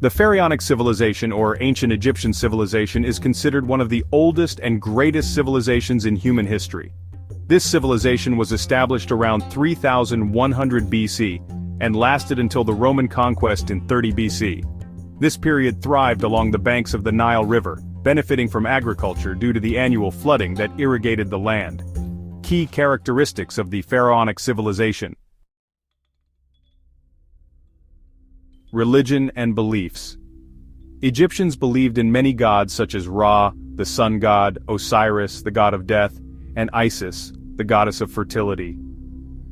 The Pharaonic civilization or ancient Egyptian civilization is considered one of the oldest and greatest civilizations in human history. This civilization was established around 3100 BC and lasted until the Roman conquest in 30 BC. This period thrived along the banks of the Nile River, benefiting from agriculture due to the annual flooding that irrigated the land. Key characteristics of the Pharaonic civilization. Religion and beliefs. Egyptians believed in many gods such as Ra, the sun god, Osiris, the god of death, and Isis, the goddess of fertility.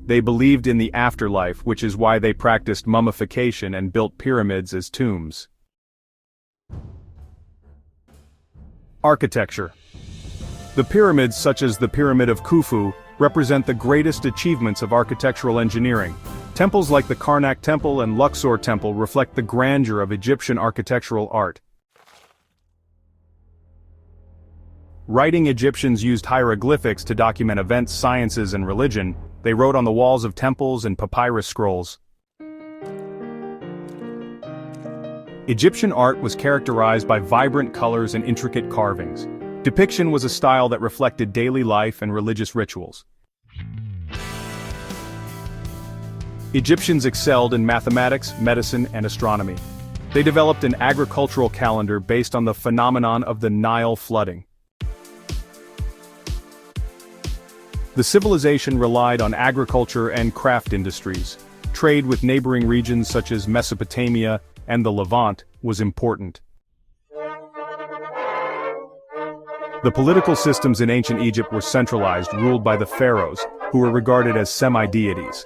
They believed in the afterlife, which is why they practiced mummification and built pyramids as tombs. Architecture. The pyramids, such as the Pyramid of Khufu, represent the greatest achievements of architectural engineering. Temples like the Karnak Temple and Luxor Temple reflect the grandeur of Egyptian architectural art. Writing. Egyptians used hieroglyphics to document events, sciences, and religion. They wrote on the walls of temples and papyrus scrolls. Egyptian art was characterized by vibrant colors and intricate carvings. Depiction was a style that reflected daily life and religious rituals. Egyptians excelled in mathematics, medicine, and astronomy. They developed an agricultural calendar based on the phenomenon of the Nile flooding. The civilization relied on agriculture and craft industries. Trade with neighboring regions such as Mesopotamia and the Levant was important. The political systems in ancient Egypt were centralized, ruled by the pharaohs, who were regarded as semi-deities.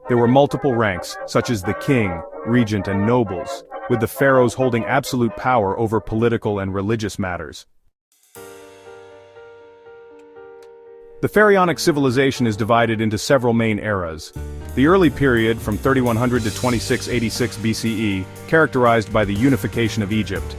There were multiple ranks, such as the king, regent, and nobles, with the pharaohs holding absolute power over political and religious matters. The Pharaonic civilization is divided into several main eras. The early period, from 3100 to 2686 BCE, characterized by the unification of Egypt.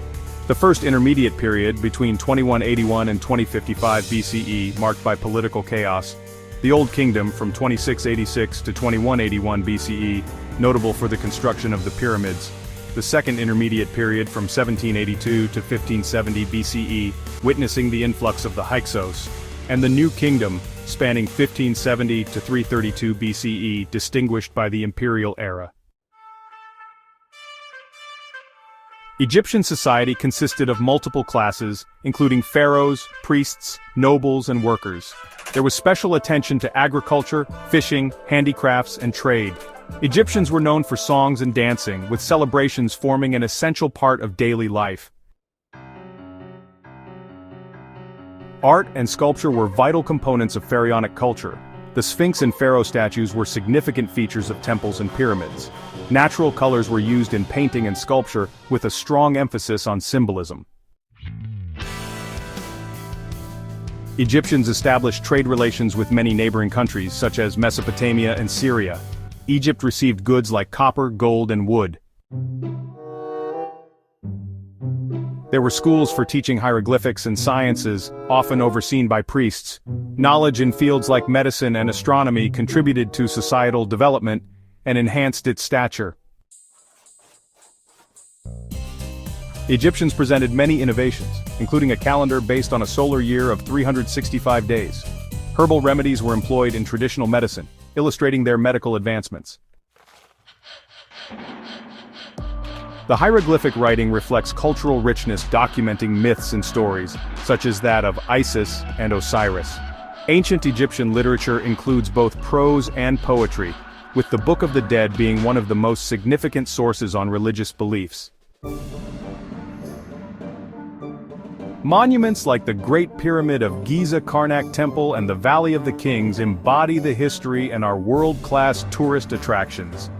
The first intermediate period, between 2181 and 2055 BCE, marked by political chaos. The Old Kingdom, from 2686 to 2181 BCE, notable for the construction of the pyramids. The second intermediate period, from 1782 to 1570 BCE, witnessing the influx of the Hyksos. And the New Kingdom, spanning 1570 to 332 BCE, distinguished by the imperial era. Egyptian society consisted of multiple classes, including pharaohs, priests, nobles, and workers. There was special attention to agriculture, fishing, handicrafts, and trade. Egyptians were known for songs and dancing, with celebrations forming an essential part of daily life. Art and sculpture were vital components of Pharaonic culture. The Sphinx and pharaoh statues were significant features of temples and pyramids. Natural colors were used in painting and sculpture, with a strong emphasis on symbolism. Egyptians established trade relations with many neighboring countries, such as Mesopotamia and Syria. Egypt received goods like copper, gold, and wood. There were schools for teaching hieroglyphics and sciences, often overseen by priests. Knowledge in fields like medicine and astronomy contributed to societal development and enhanced its stature. Egyptians presented many innovations, including a calendar based on a solar year of 365 days. Herbal remedies were employed in traditional medicine, illustrating their medical advancements. The hieroglyphic writing reflects cultural richness, documenting myths and stories, such as that of Isis and Osiris. Ancient Egyptian literature includes both prose and poetry, with the Book of the Dead being one of the most significant sources on religious beliefs. Monuments like the Great Pyramid of Giza, Karnak Temple, and the Valley of the Kings embody the history and are world-class tourist attractions.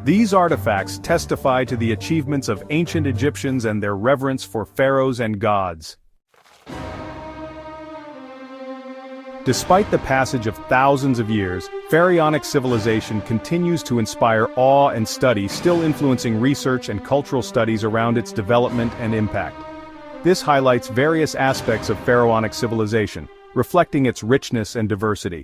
These artifacts testify to the achievements of ancient Egyptians and their reverence for pharaohs and gods. Despite the passage of thousands of years, Pharaonic civilization continues to inspire awe and study, still influencing research and cultural studies around its development and impact. This highlights various aspects of Pharaonic civilization, reflecting its richness and diversity.